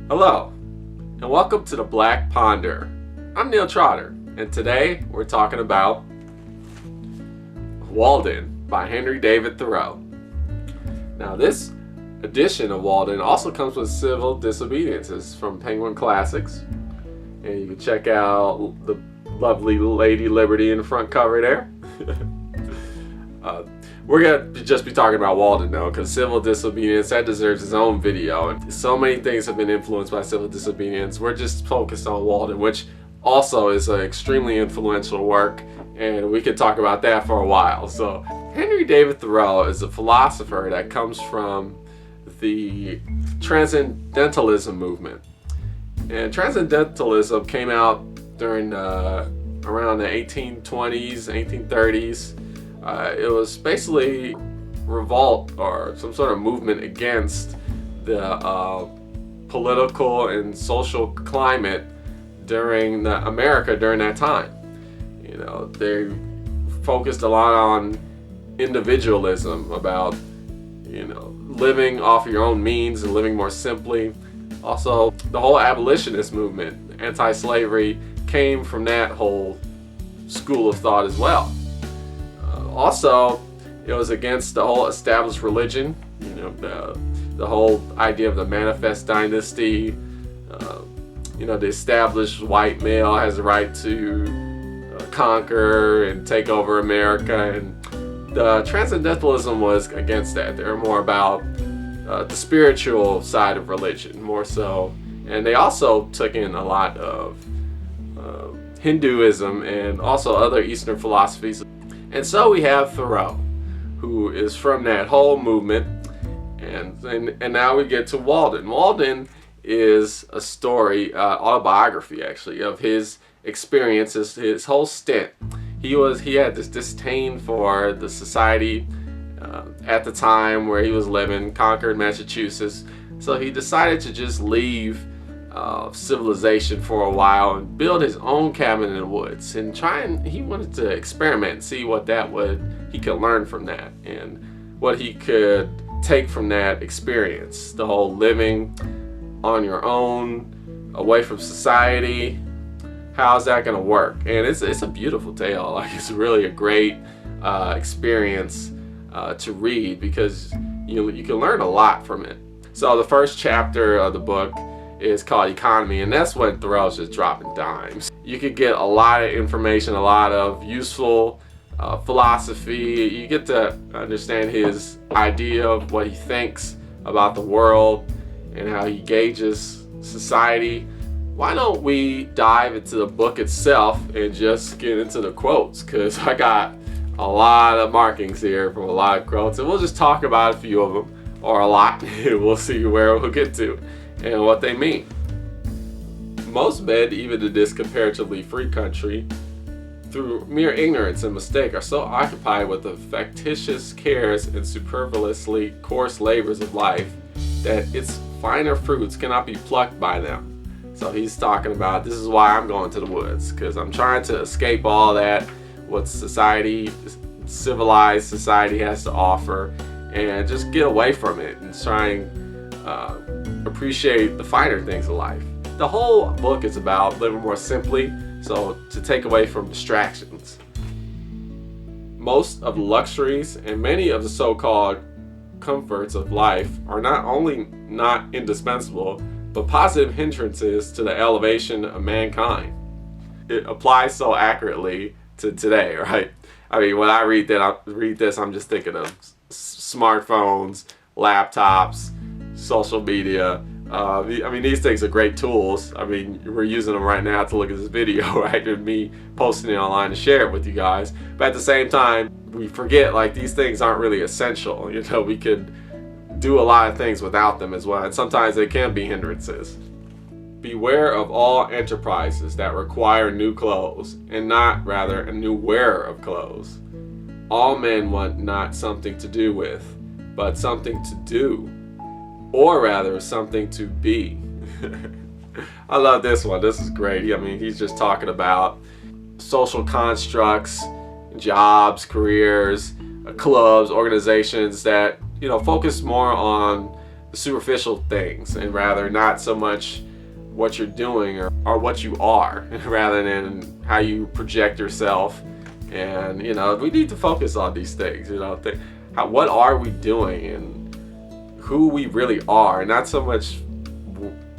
Hello, and welcome to the Black Ponder. I'm Neil Trotter, and today we're talking about Walden by Henry David Thoreau. Now, this edition of Walden also comes with Civil Disobedience. It's from Penguin Classics, and you can check out the lovely Lady Liberty in the front cover there. We're going to just be talking about Walden though, because civil disobedience, that deserves its own video. And so many things have been influenced by civil disobedience. We're just focused on Walden, which also is an extremely influential work, and we could talk about that for a while. So Henry David Thoreau is a philosopher that comes from the Transcendentalism movement. And Transcendentalism came out during around the 1820s, 1830s. It was basically revolt or some sort of movement against the political and social climate during America during that time. You know, they focused a lot on individualism, about, you know, living off your own means and living more simply. Also, the whole abolitionist movement, anti-slavery, came from that whole school of thought as well. Also, it was against the whole established religion, you know, the whole idea of the manifest dynasty. You know, the established white male has the right to conquer and take over America, and the Transcendentalism was against that. They were more about the spiritual side of religion, more so, and they also took in a lot of Hinduism and also other Eastern philosophies. And so we have Thoreau, who is from that whole movement, and now we get to Walden. Walden is a story, autobiography actually, of his experiences, his whole stint. He had this disdain for the society at the time where he was living, Concord, Massachusetts. So he decided to just leave civilization for a while and build his own cabin in the woods, and he wanted to experiment and see what he could learn from that and what he could take from that experience. The whole living on your own, away from society, how's that going to work? And it's a beautiful tale. Like, it's really a great experience to read, because you can learn a lot from it. So the first chapter of the book is called Economy, and that's when Thoreau's just dropping dimes. You could get a lot of information, a lot of useful philosophy. You get to understand his idea of what he thinks about the world and how he gauges society. Why don't we dive into the book itself and just get into the quotes, because I got a lot of markings here from a lot of quotes, and we'll just talk about a few of them, or a lot, and we'll see where we'll get to and what they mean. Most men, even in this comparatively free country, through mere ignorance and mistake, are so occupied with the factitious cares and superfluously coarse labors of life that its finer fruits cannot be plucked by them. So he's talking about, this is why I'm going to the woods, because I'm trying to escape all that, what civilized society has to offer, and just get away from it and try and appreciate the finer things of life. The whole book is about living more simply, so to take away from distractions. Most of the luxuries and many of the so-called comforts of life are not only not indispensable, but positive hindrances to the elevation of mankind. It applies so accurately to today, right? I mean, when I read this, I'm just thinking of smartphones, laptops, social media. I mean, these things are great tools. I mean, we're using them right now to look at this video, right? And me posting it online to share it with you guys. But at the same time, we forget, like, these things aren't really essential. You know, we could do a lot of things without them as well, and sometimes they can be hindrances. Beware of all enterprises that require new clothes, and not rather a new wearer of clothes. All men want not something to do with, but something to do, or rather something to be. I love this one. This is great. I mean, he's just talking about social constructs, jobs, careers, clubs, organizations that, you know, focus more on superficial things, and rather not so much what you're doing or what you are, rather than how you project yourself. And we need to focus on these things. What are we doing and who we really are, and not so much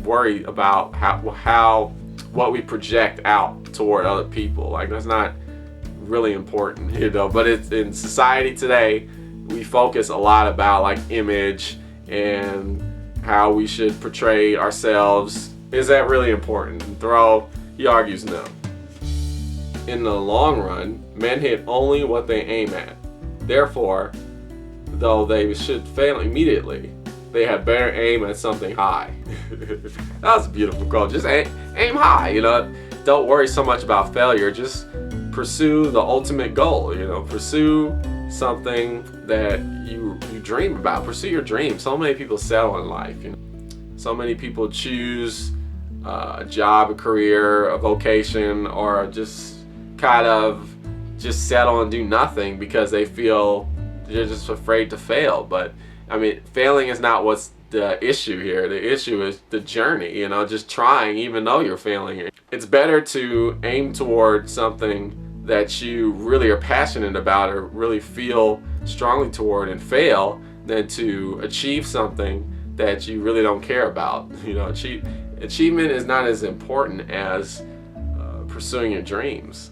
worry about how what we project out toward other people. Like, that's not really important, but it's in society today, we focus a lot about like image and how we should portray ourselves. Is that really important? And Thoreau, he argues no. In the long run, men hit only what they aim at. Therefore, though they should fail immediately, they have better aim at something high. That was a beautiful quote. Just aim high, Don't worry so much about failure. Just pursue the ultimate goal, Pursue something that you dream about. Pursue your dreams. So many people settle in life, So many people choose a job, a career, a vocation, or just kind of just settle and do nothing because they feel they're just afraid to fail. But failing is not what's the issue here. The issue is the journey, just trying even though you're failing. It's better to aim toward something that you really are passionate about or really feel strongly toward and fail than to achieve something that you really don't care about. Achievement is not as important as pursuing your dreams.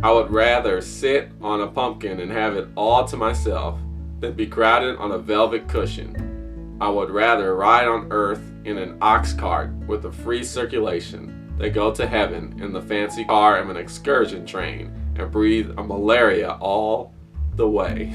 I would rather sit on a pumpkin and have it all to myself than be crowded on a velvet cushion. I would rather ride on earth in an ox cart with a free circulation than go to heaven in the fancy car of an excursion train and breathe a malaria all the way.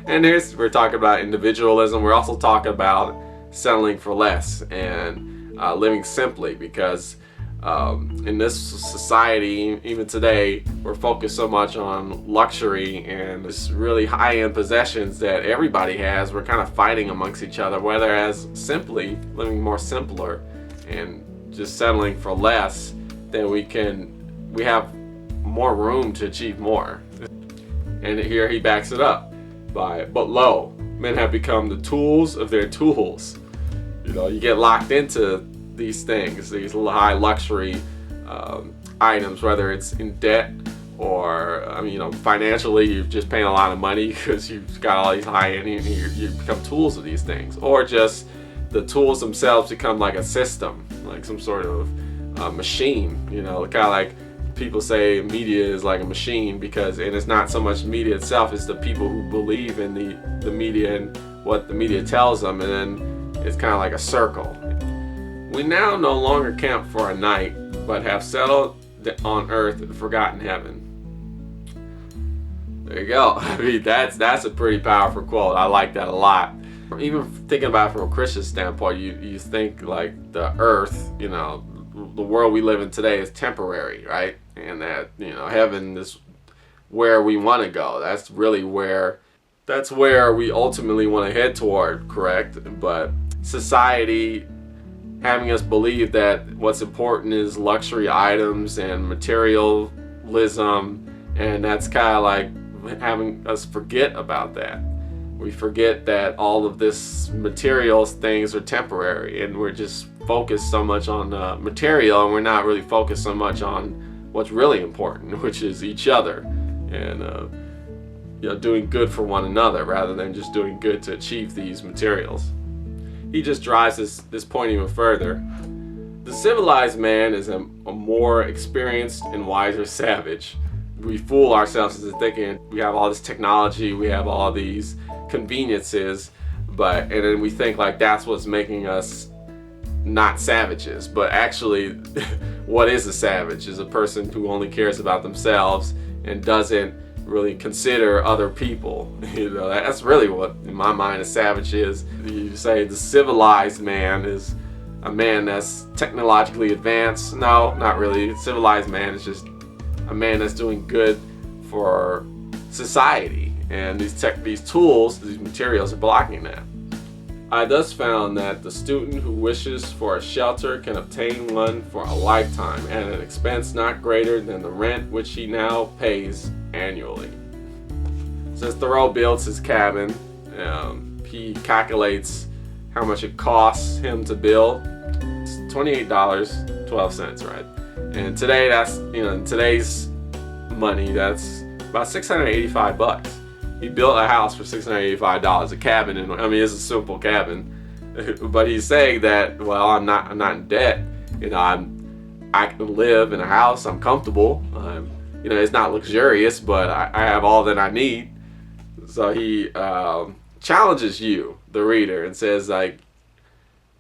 And we're talking about individualism. We're also talking about settling for less and living simply, because in this society, even today, we're focused so much on luxury and this really high-end possessions that everybody has. We're kind of fighting amongst each other, whereas simply living more simpler and just settling for less, then we have more room to achieve more. And here he backs it up by, but lo, men have become the tools of their tools. You get locked into these things, these high luxury items, whether it's in debt or financially, you're just paying a lot of money because you've got all these high-end, you become tools of these things, or just the tools themselves become like a system, like some sort of machine. Kind of like people say media is like a machine, and it's not so much media itself, it's the people who believe in the media and what the media tells them, and then it's kind of like a circle. We now no longer camp for a night, but have settled on earth and forgotten heaven. There you go. That's a pretty powerful quote. I like that a lot. Even thinking about it from a Christian standpoint, you think like the earth, the world we live in today is temporary, right? And that, heaven is where we want to go. That's where we ultimately want to head toward, correct? But society having us believe that what's important is luxury items and materialism, and that's kind of like having us forget about that. We forget that all of this material things are temporary, and we're just focused so much on material, and we're not really focused so much on what's really important, which is each other, and doing good for one another rather than just doing good to achieve these materials. He just drives this point even further. The civilized man is a more experienced and wiser savage. We fool ourselves into thinking we have all this technology, we have all these conveniences, and then we think like that's what's making us not savages. But actually, what is a savage is a person who only cares about themselves and doesn't really consider other people. That's really what, in my mind, a savage is. You say the civilized man is a man that's technologically advanced. No, not really. Civilized man is just a man that's doing good for society, and these tools, these materials are blocking that. I thus found that the student who wishes for a shelter can obtain one for a lifetime at an expense not greater than the rent which he now pays annually. So as Thoreau builds his cabin, he calculates how much it costs him to build. It's $28.12, right? And today, that's, in today's money, that's about $685. He built a house for $685, a cabin, and it's a simple cabin. But he's saying that, well, I'm not in debt. I can live in a house. I'm comfortable. It's not luxurious, but I have all that I need. So he challenges you, the reader, and says, like,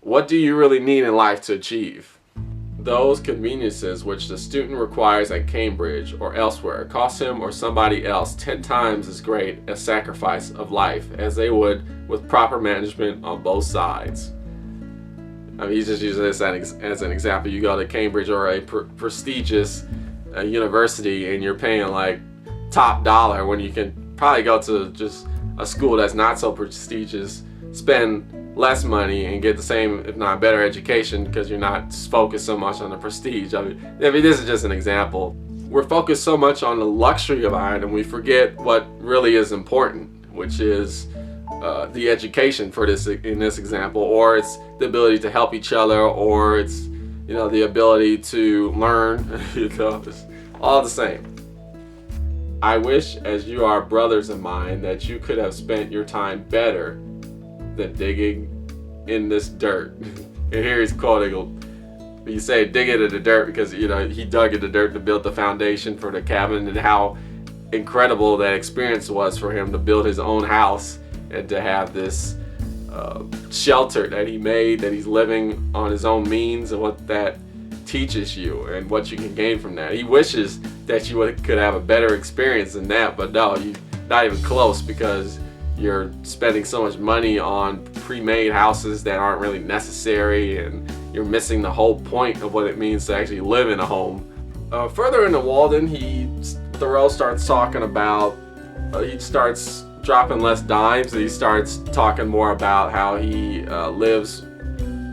what do you really need in life to achieve? Those conveniences which the student requires at Cambridge or elsewhere cost him or somebody else 10 times as great a sacrifice of life as they would with proper management on both sides. He's just using this as an example. You go to Cambridge or a prestigious university and you're paying like top dollar when you can probably go to just a school that's not so prestigious, spend less money and get the same, if not better, education because you're not focused so much on the prestige. This is just an example. We're focused so much on the luxury of it and we forget what really is important, which is the education in this example, or it's the ability to help each other, or it's the ability to learn. It's all the same. I wish, as you are brothers of mine, that you could have spent your time better than digging in this dirt. And here he's quoting, you say dig it in the dirt because he dug in the dirt to build the foundation for the cabin, and how incredible that experience was for him to build his own house and to have this shelter that he made, that he's living on his own means, and what that teaches you and what you can gain from that. He wishes that you could have a better experience than that, but no, you're not even close, because you're spending so much money on pre-made houses that aren't really necessary, and you're missing the whole point of what it means to actually live in a home. Further into Walden, Thoreau starts talking about, he starts dropping less dimes, and he starts talking more about how he lives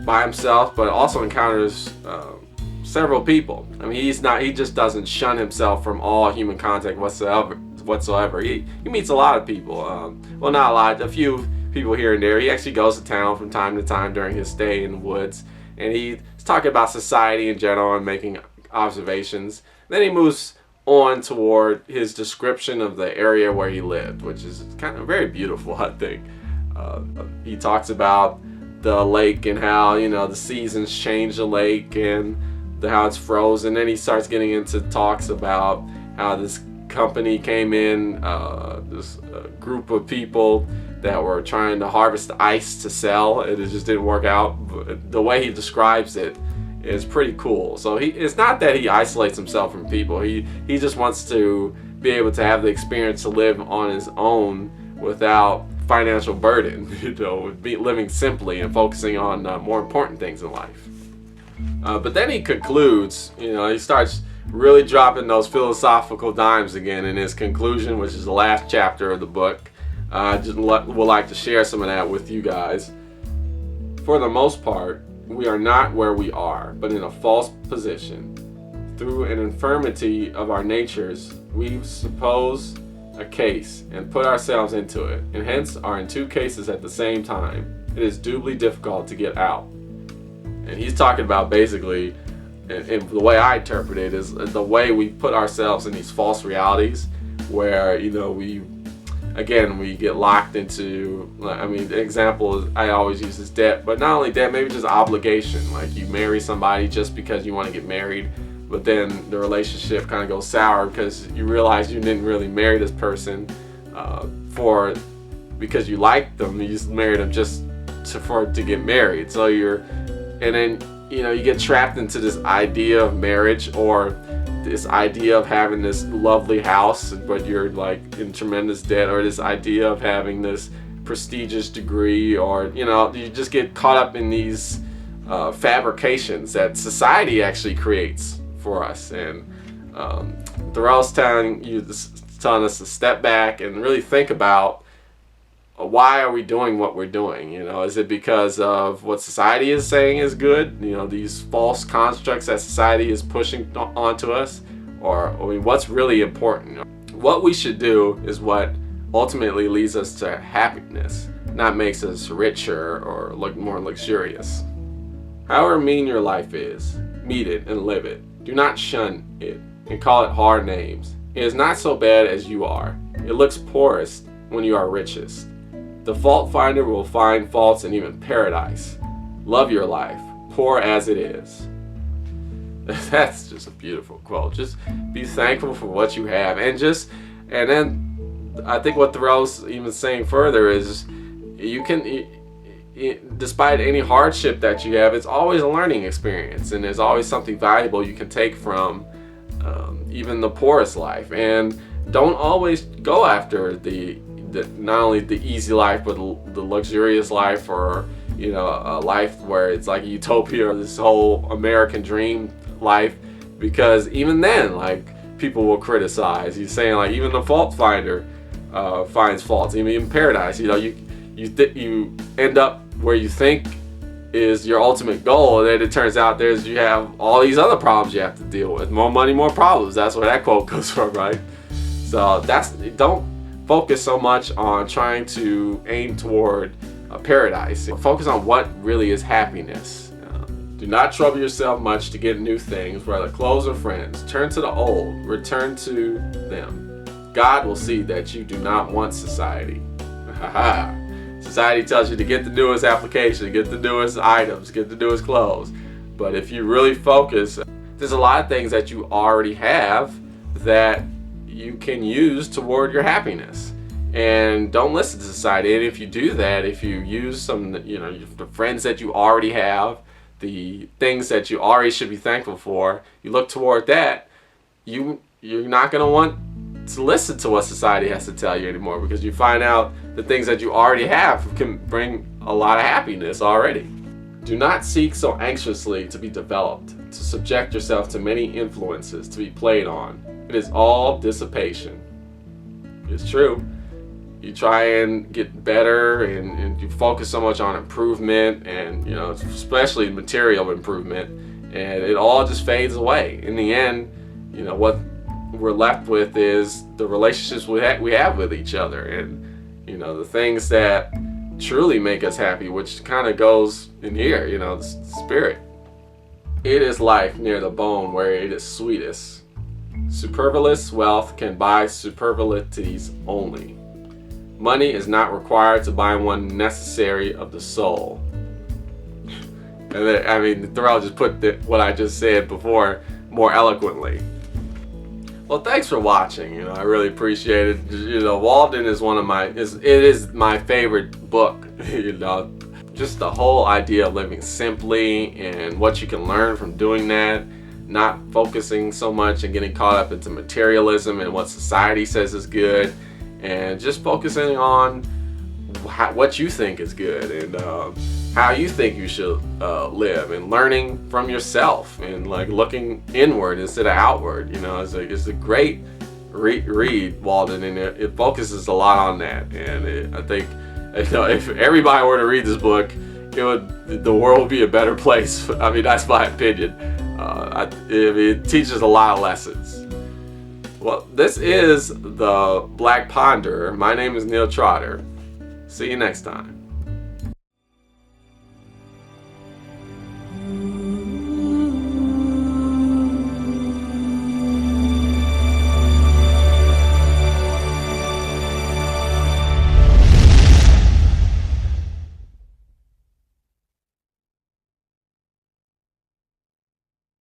by himself, but also encounters several people. He just doesn't shun himself from all human contact whatsoever. He meets a lot of people. Well, not a lot, a few people here and there. He actually goes to town from time to time during his stay in the woods, and he's talking about society in general and making observations. Then he moves on toward his description of the area where he lived, which is kind of very beautiful, I think. He talks about the lake and how the seasons change the lake and how it's frozen. Then he starts getting into talks about how this company came in, this group of people that were trying to harvest ice to sell. It just didn't work out. But the way he describes it is pretty cool. So it's not that he isolates himself from people. He just wants to be able to have the experience to live on his own without financial burden, living simply and focusing on more important things in life. But then he concludes, he starts really dropping those philosophical dimes again in his conclusion, which is the last chapter of the book. I just would like to share some of that with you guys. For the most part, we are not where we are, but in a false position. Through an infirmity of our natures, we suppose a case and put ourselves into it, and hence are in two cases at the same time. It is doubly difficult to get out. And he's talking about basically, and the way I interpret it is the way we put ourselves in these false realities where, we get locked into, the example I always use is debt, but not only debt, maybe just obligation. Like you marry somebody just because you want to get married, but then the relationship kind of goes sour because you realize you didn't really marry this person because you liked them. You just married them just to get married. So you get trapped into this idea of marriage, or this idea of having this lovely house, but you're like in tremendous debt, or this idea of having this prestigious degree, or you just get caught up in these fabrications that society actually creates for us. And Thoreau's telling us to step back and really think about, why are we doing what we're doing? Is it because of what society is saying is good? These false constructs that society is pushing onto us? Or what's really important? What we should do is what ultimately leads us to happiness, not makes us richer or look more luxurious. However mean your life is, meet it and live it. Do not shun it and call it hard names. It is not so bad as you are. It looks poorest when you are richest. The fault finder will find faults in even paradise. Love your life, poor as it is. That's just a beautiful quote. Just be thankful for what you have, and then I think what Thoreau's even saying further is you can, despite any hardship that you have, it's always a learning experience, and there's always something valuable you can take from even the poorest life. And don't always go after the not only the easy life, but the luxurious life, or a life where it's like a utopia, or this whole American dream life, because even then, like, people will criticize. He's saying, like, even the fault finder finds faults. Even in paradise, you end up where you think is your ultimate goal, and then it turns out you have all these other problems you have to deal with. More money, more problems. That's where that quote comes from, right? So don't focus so much on trying to aim toward a paradise. Focus on what really is happiness. Do not trouble yourself much to get new things, whether clothes or friends. Turn to the old, return to them. God will see that you do not want society. Society tells you to get the newest application, get the newest items, get the newest clothes. But if you really focus, there's a lot of things that you already have that you can use toward your happiness. And don't listen to society. And if you do that, if you use the friends that you already have, the things that you already should be thankful for, you look toward that, you're not going to want to listen to what society has to tell you anymore, because you find out the things that you already have can bring a lot of happiness already. Do not seek so anxiously to be developed, to subject yourself to many influences to be played on. It is all dissipation. It's true. You try and get better, and you focus so much on improvement, and especially material improvement, and it all just fades away. In the end, what we're left with is the relationships we have with each other, and the things that truly make us happy, which kind of goes in here, the spirit. It is life near the bone where it is sweetest. Superfluous wealth can buy superfluities only. Money is not required to buy one necessary of the soul. And then, Thoreau just put what I just said before more eloquently. Well, thanks for watching. I really appreciate it. Walden is it is my favorite book. Just the whole idea of living simply and what you can learn from doing that, not focusing so much and getting caught up into materialism and what society says is good, and just focusing on what you think is good, and how you think you should live, and learning from yourself, and like looking inward instead of outward. It's a great read, Walden, and it focuses a lot on that. And I think if everybody were to read this book, the world would be a better place. That's my opinion. It teaches a lot of lessons. Well, this is the Black Ponder. My name is Neil Trotter. See you next time.